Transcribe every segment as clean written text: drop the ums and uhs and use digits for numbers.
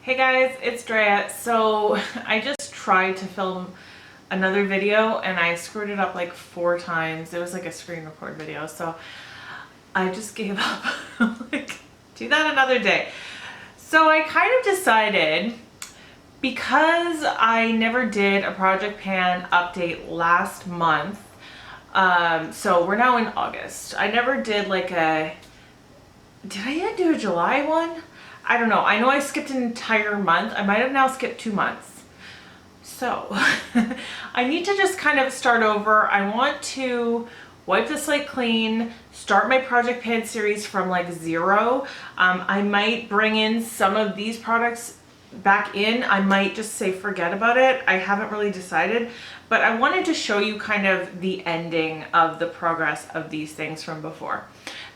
Hey guys, it's Drea. So I just tried to film another video and I screwed it up like 4 times. It was like a screen record video, so I just gave up. Like, do that another day. So I kind of decided, because I never did a Project Pan update last month, so we're now in August. I never did like a, did I yet do a July one? I don't know. I know I skipped an entire month. I might have now skipped 2 months. So I need to just kind of start over. I want to wipe the slate clean, start my Project Pan series from like 0. I might bring in some of these products back in. I might just say forget about it. I haven't really decided, but I wanted to show you kind of the ending of the progress of these things from before.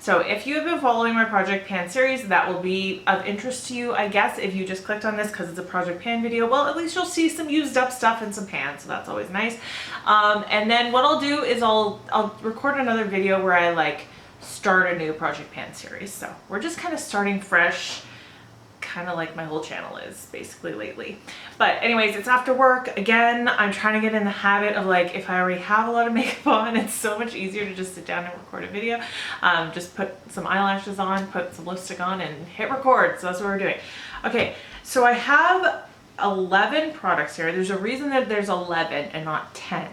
So if you have been following my Project Pan series, that will be of interest to you, I guess. If you just clicked on this because it's a Project Pan video, well, at least you'll see some used up stuff and some pans, so that's always nice. And then what I'll do is I'll record another video where I like start a new Project Pan series. So we're just kind of starting fresh, kind of like my whole channel is basically lately. But anyways, it's after work. Again, I'm trying to get in the habit of, like, if I already have a lot of makeup on, it's so much easier to just sit down and record a video. Just put some eyelashes on, put some lipstick on, and hit record. So that's what we're doing. Okay, so I have 11 products here. There's a reason that there's 11 and not 10,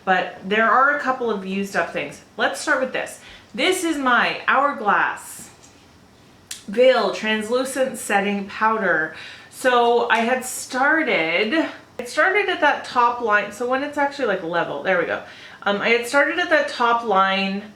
but there are a couple of used up things. Let's start with this. This is my Hourglass Veil Translucent Setting Powder. So I had started, it started at that top line. So when it's actually like level, there we go. I had started at that top line.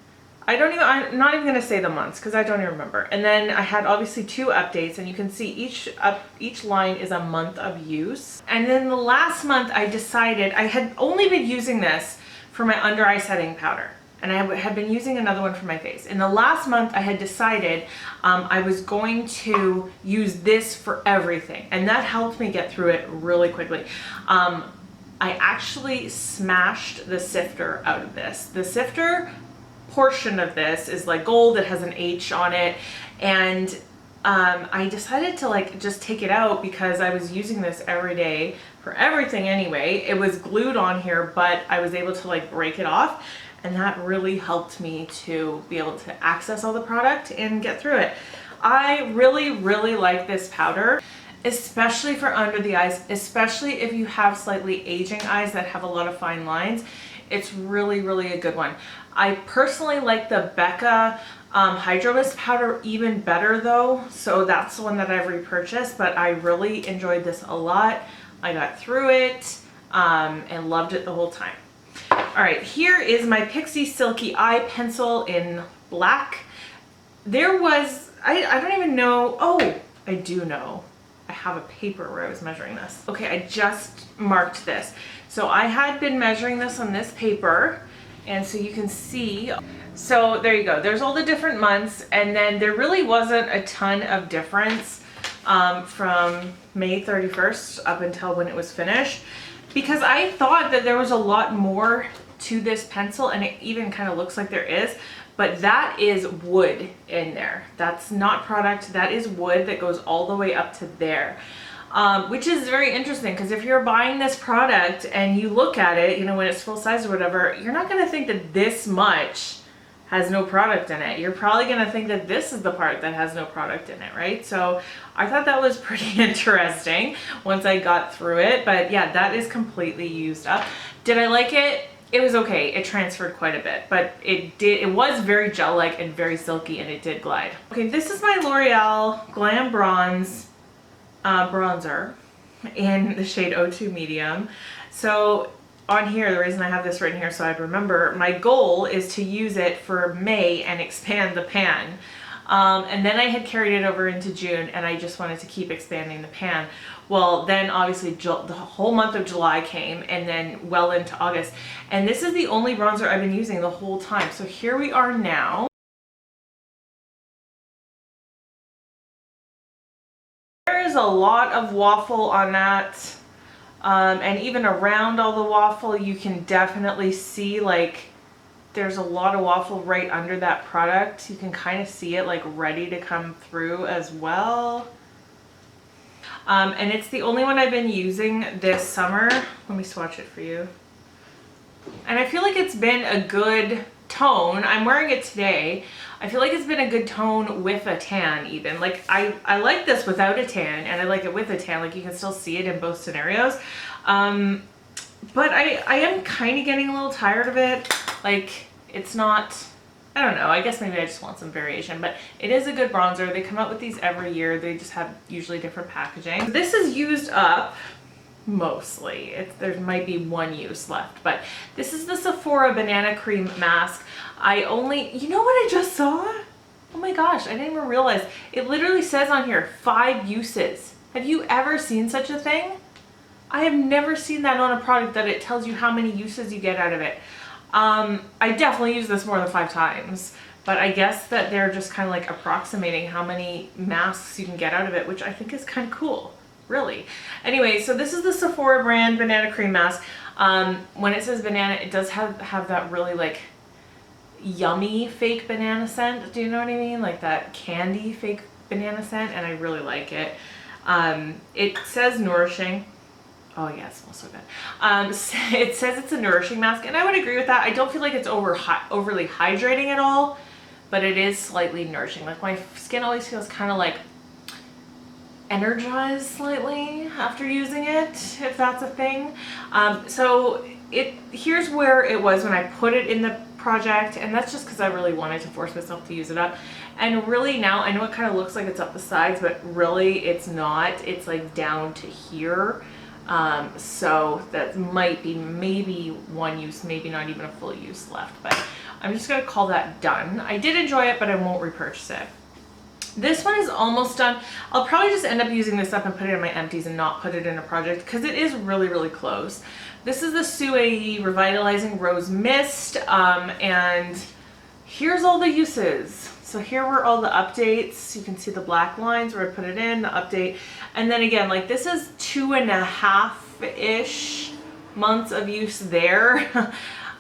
I'm not even going to say the months because I don't even remember. And then I had obviously 2 updates, and you can see each line is a month of use. And then the last month I decided, I had only been using this for my under eye setting powder, and I had been using another one for my face. In the last month, I had decided I was going to use this for everything, and that helped me get through it really quickly. I actually smashed the sifter out of this. The sifter portion of this is like gold. It has an H on it, and I decided to like just take it out because I was using this every day for everything anyway. It was glued on here, but I was able to like break it off. And that really helped me to be able to access all the product and get through it. I really, really like this powder, especially for under the eyes, especially if you have slightly aging eyes that have a lot of fine lines. It's really, really a good one. I personally like the Becca Hydro Mist powder even better though. So that's the one that I've repurchased, but I really enjoyed this a lot. I got through it and loved it the whole time. All right, here is my Pixie Silky Eye Pencil in black. There was, I don't even know, oh, I do know. I have a paper where I was measuring this. Okay, I just marked this. So I had been measuring this on this paper, and so you can see. So there you go. There's all the different months, and then there really wasn't a ton of difference from May 31st up until when it was finished, because I thought that there was a lot more to this pencil, and it even kind of looks like there is, but that is wood in there. That's not product, that is wood that goes all the way up to there, which is very interesting, because if you're buying this product and you look at it, you know, when it's full size or whatever, you're not going to think that this much has no product in it. You're probably going to think that this is the part that has no product in it, right? So I thought that was pretty interesting once I got through it, but yeah, that is completely used up. Did I like it? It was okay. It transferred quite a bit, but it was very gel-like and very silky, and it did glide. Okay, this is my L'Oreal Glam Bronze bronzer in the shade 02 Medium. So on here, the reason I have this written here so I'd remember, my goal is to use it for May and expand the pan. And then I had carried it over into June, and I just wanted to keep expanding the pan. Well, then obviously the whole month of July came, and then well into August. And this is the only bronzer I've been using the whole time. So here we are now. There is a lot of waffle on that. And even around all the waffle, you can definitely see like there's a lot of waffle right under that product. You can kind of see it like ready to come through as well. And it's the only one I've been using this summer. Let me swatch it for you. And I feel like it's been a good tone. I'm wearing it today. I feel like it's been a good tone with a tan even. Like I like this without a tan and I like it with a tan. Like you can still see it in both scenarios. But I am kind of getting a little tired of it. Like it's not, I don't know, I guess maybe I just want some variation, but it is a good bronzer. They come out with these every year. They just have usually different packaging. This is used up mostly. There might be one use left, but this is the Sephora Banana Cream Mask. You know what I just saw? Oh my gosh, I didn't even realize. It literally says on here, 5 uses. Have you ever seen such a thing? I have never seen that on a product that it tells you how many uses you get out of it. I definitely use this more than 5 times, but I guess that they're just kind of like approximating how many masks you can get out of it, which I think is kind of cool, really. Anyway, so this is the Sephora brand Banana Cream Mask. When it says banana, it does have that really like yummy fake banana scent. Do you know what I mean? Like that candy fake banana scent, and I really like it. It says nourishing. Oh yeah, it smells so good. It says it's a nourishing mask, and I would agree with that. I don't feel like it's overly hydrating at all, but it is slightly nourishing. Like my skin always feels kind of like energized slightly after using it, if that's a thing. So here's where it was when I put it in the project, and that's just because I really wanted to force myself to use it up. And really now, I know it kind of looks like it's up the sides, but really it's not. It's like down to here. So that might be maybe one use, maybe not even a full use left, but I'm just going to call that done. I did enjoy it, but I won't repurchase it. This one is almost done. I'll probably just end up using this up and put it in my empties and not put it in a project because it is really, really close. This is the Sue Revitalizing Rose Mist, and here's all the uses. So here were all the updates. You can see the black lines where I put it in, the update. And then again, like this is 2.5-ish months of use there.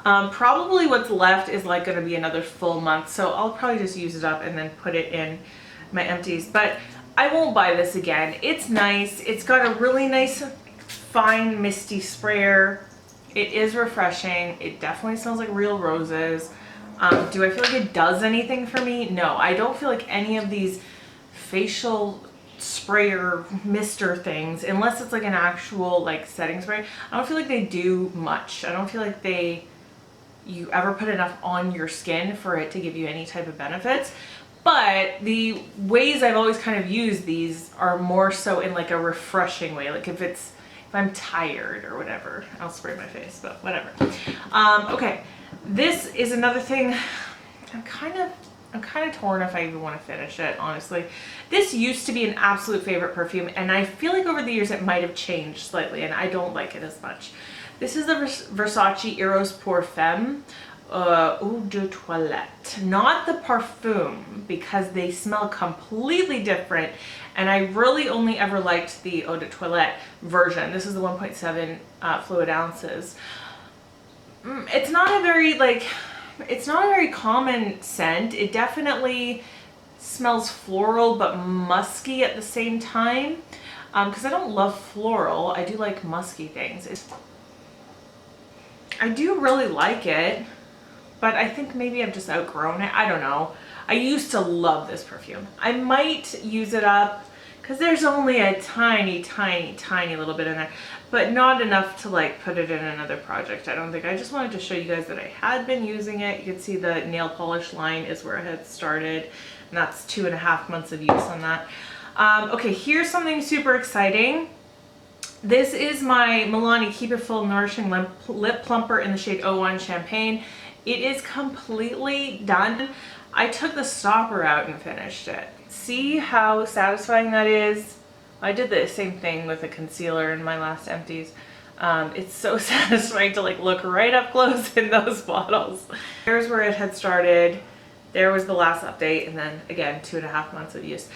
Probably what's left is like going to be another full month. So I'll probably just use it up and then put it in my empties. But I won't buy this again. It's nice. It's got a really nice fine misty sprayer. It is refreshing. It definitely smells like real roses. Do I feel like it does anything for me? No, I don't feel like any of these facial sprayer mister things, unless it's like an actual like setting spray, I don't feel like they do much. I don't feel like you ever put enough on your skin for it to give you any type of benefits. But the ways I've always kind of used these are more so in like a refreshing way. Like if I'm tired or whatever, I'll spray my face, but whatever. Okay. This is another thing. I'm kind of torn if I even want to finish it, honestly. This used to be an absolute favorite perfume, and I feel like over the years it might have changed slightly, and I don't like it as much. This is the Versace Eros Pour Femme Eau de Toilette. Not the Parfum, because they smell completely different, and I really only ever liked the Eau de Toilette version. This is the 1.7 fluid ounces. It's not a very common scent. It definitely smells floral but musky at the same time. Because I don't love floral, I do like musky things. I do really like it, but I think maybe I've just outgrown it. I don't know. I used to love this perfume. I might use it up because there's only a tiny, tiny, tiny little bit in there, but not enough to like put it in another project. I don't think. I just wanted to show you guys that I had been using it. You can see the nail polish line is where I had started, and that's 2.5 months of use on that. Okay, here's something super exciting. This is my Milani Keep It Full Nourishing Lip Plumper in the shade 01 Champagne. It is completely done. I took the stopper out and finished it. See how satisfying that is? I did the same thing with a concealer in my last empties. It's so satisfying to like look right up close in those bottles. Here's where it had started. There was the last update, and then again 2.5 months of use.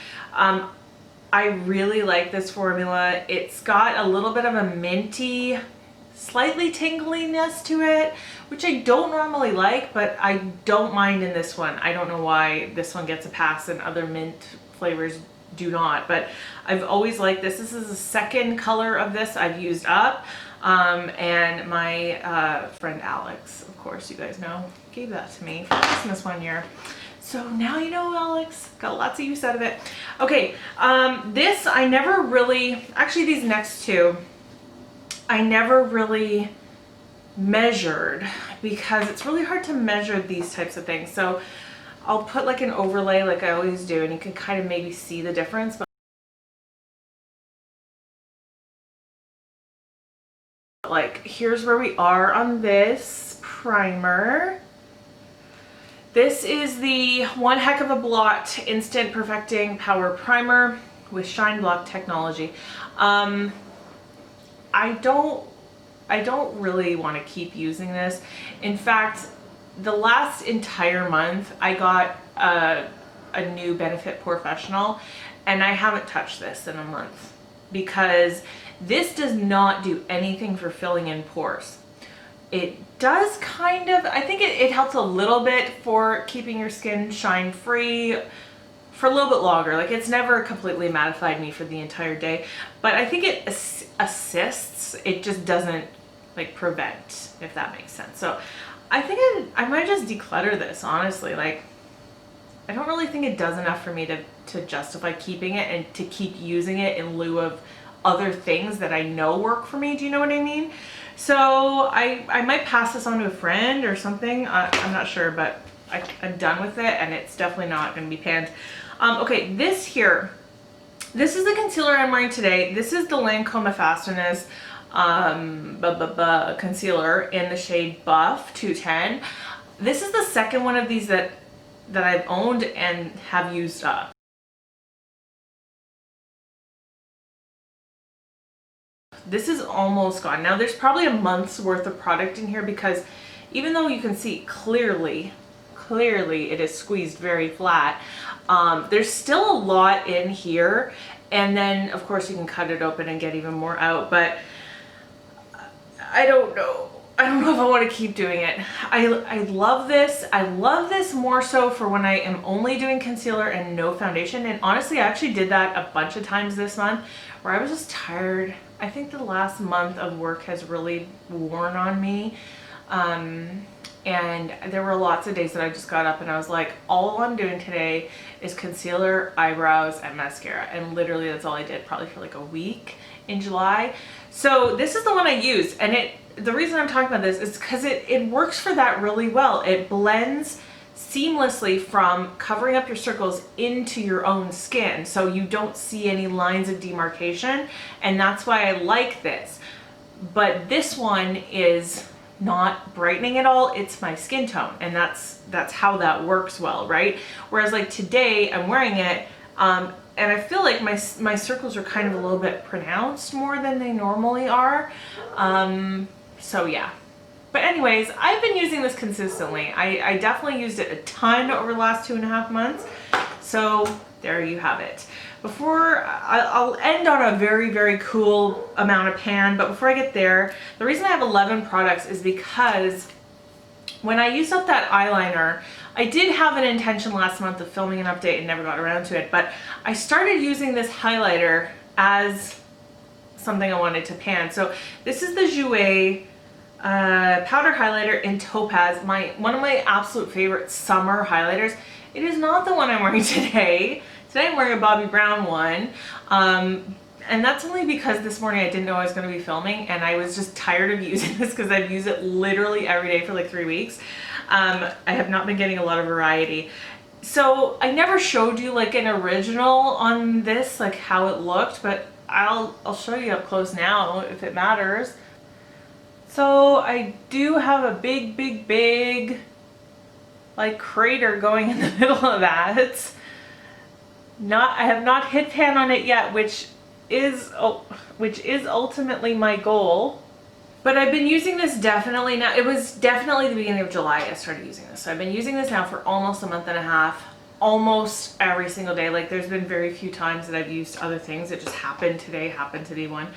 I really like this formula. It's got a little bit of a minty, slightly tingliness to it, which I don't normally like, but I don't mind in this one. I don't know why this one gets a pass and other mint flavors do not, but I've always liked this. This is the second color of this I've used up. And my friend Alex, of course, you guys know, gave that to me for Christmas one year. So now you know, Alex, got lots of use out of it. Okay, this I never really, actually these next two, I never really measured because it's really hard to measure these types of things. So I'll put like an overlay like I always do, and you can kind of maybe see the difference. But like, here's where we are on this primer. This is the One Heck of a Blot Instant Perfecting Power Primer with Shine Block technology. I don't really want to keep using this. In fact, the last entire month I got a new Benefit Professional, and I haven't touched this in a month because this does not do anything for filling in pores. It does kind of, I think it helps a little bit for keeping your skin shine free for a little bit longer. Like, it's never completely mattified me for the entire day, but I think it assists. It just doesn't like prevent, if that makes sense. So I think I might just declutter this, honestly. Like, I don't really think it does enough for me to justify keeping it and to keep using it in lieu of other things that I know work for me. Do you know what I mean? So I might pass this on to a friend or something. I'm not sure, but I'm done with it, and it's definitely not going to be panned. Okay, this here, this is the concealer I'm wearing today. This is the Lancome Fastness concealer in the shade Buff 210. This is the second one of these that I've owned and have used up. This is almost gone. Now there's probably a month's worth of product in here because even though you can see clearly it is squeezed very flat, there's still a lot in here, and then of course you can cut it open and get even more out, but I don't know if I want to keep doing it. I love this. I love this more so for when I am only doing concealer and no foundation. And honestly, I actually did that a bunch of times this month where I was just tired. I think the last month of work has really worn on me. And there were lots of days that I just got up and I was like, all I'm doing today is concealer, eyebrows, and mascara. And literally that's all I did, probably for like a week in July. So this is the one I used, and the reason I'm talking about this is because it works for that really well. It blends seamlessly from covering up your circles into your own skin, so you don't see any lines of demarcation, and that's why I like this. But this one is not brightening at all. It's my skin tone, and that's how that works well, right? Whereas like today I'm wearing it, and I feel like my circles are kind of a little bit pronounced more than they normally are. So yeah. But anyways, I've been using this consistently. I definitely used it a ton over the last 2.5 months. So there you have it. Before, I'll end on a very, very cool amount of pan, but before I get there, the reason I have 11 products is because when I used up that eyeliner, I did have an intention last month of filming an update and never got around to it, but I started using this highlighter as something I wanted to pan. So this is the Jouer powder highlighter in Topaz, one of my absolute favorite summer highlighters. It is not the one I'm wearing today. Today I'm wearing a Bobbi Brown one, and that's only because this morning I didn't know I was going to be filming, and I was just tired of using this because I've used it literally every day for like 3 weeks. I have not been getting a lot of variety. So I never showed you like an original on this, like how it looked, but I'll show you up close now if it matters. So I do have a big like crater going in the middle of that. I have not hit pan on it yet, which is ultimately my goal. But I've been using this definitely now. It was definitely the beginning of July I started using this. So I've been using this now for almost a month and a half, almost every single day. Like there's been very few times that I've used other things. It just happened to be one.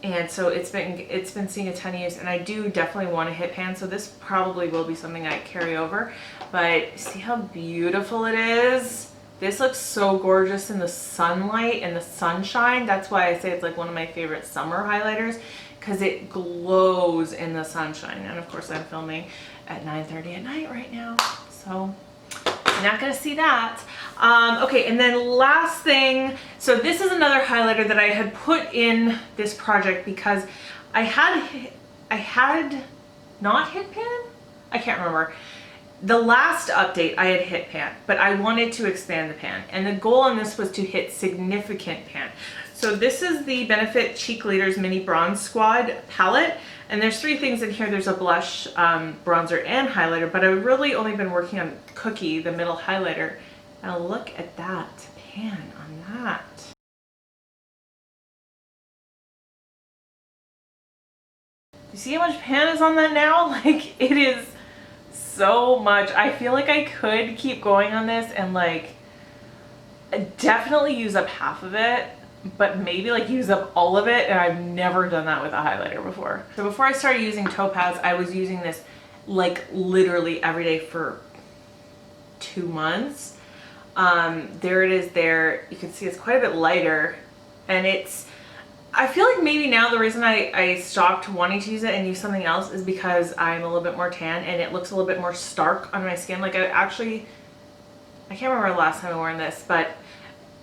And so it's been seeing a ton of use, and I do definitely want to hit pan. So this probably will be something I carry over, but see how beautiful it is? This looks so gorgeous in the sunlight and the sunshine. That's why I say it's like one of my favorite summer highlighters, because it glows in the sunshine. And of course I'm filming at 9:30 at night right now, so you're not gonna see that. Okay, and then last thing, so this is another highlighter that I had put in this project because I had not hit pan? I can't remember. The last update I had hit pan, but I wanted to expand the pan, and the goal on this was to hit significant pan. So this is the Benefit Cheek Leaders Mini Bronze Squad palette, and there's 3 things in here. There's a blush, bronzer, and highlighter, but I've really only been working on Cookie, the middle highlighter. Now look at that pan on that. You see how much pan is on that now? Like, it is so much. I feel like I could keep going on this and like definitely use up half of it, but maybe like use up all of it, and I've never done that with a highlighter before. So before I started using Topaz, I was using this like literally every day for 2 months. There it is there. You can see it's quite a bit lighter, and I feel like maybe now the reason I stopped wanting to use it and use something else is because I'm a little bit more tan and it looks a little bit more stark on my skin. Like I can't remember the last time I wore this, but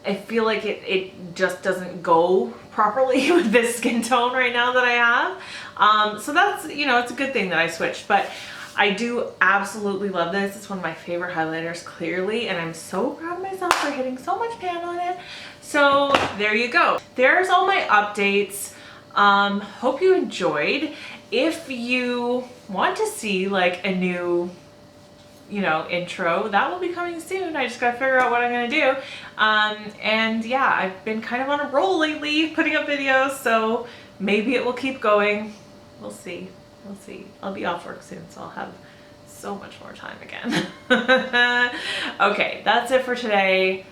I feel like it just doesn't go properly with this skin tone right now that I have. So that's, you know, it's a good thing that I switched, but I do absolutely love this. It's one of my favorite highlighters, clearly, and I'm so proud of myself for hitting so much pan on it. So there you go. There's all my updates. Hope you enjoyed. If you want to see like a new, you know, intro, that will be coming soon. I just gotta figure out what I'm gonna do. And yeah, I've been kind of on a roll lately putting up videos, so maybe it will keep going. We'll see. We'll see. I'll be off work soon, so I'll have so much more time again. Okay, that's it for today.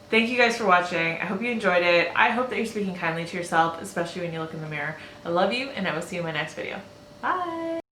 Thank you guys for watching. I hope you enjoyed it. I hope that you're speaking kindly to yourself, especially when you look in the mirror. I love you, and I will see you in my next video. Bye!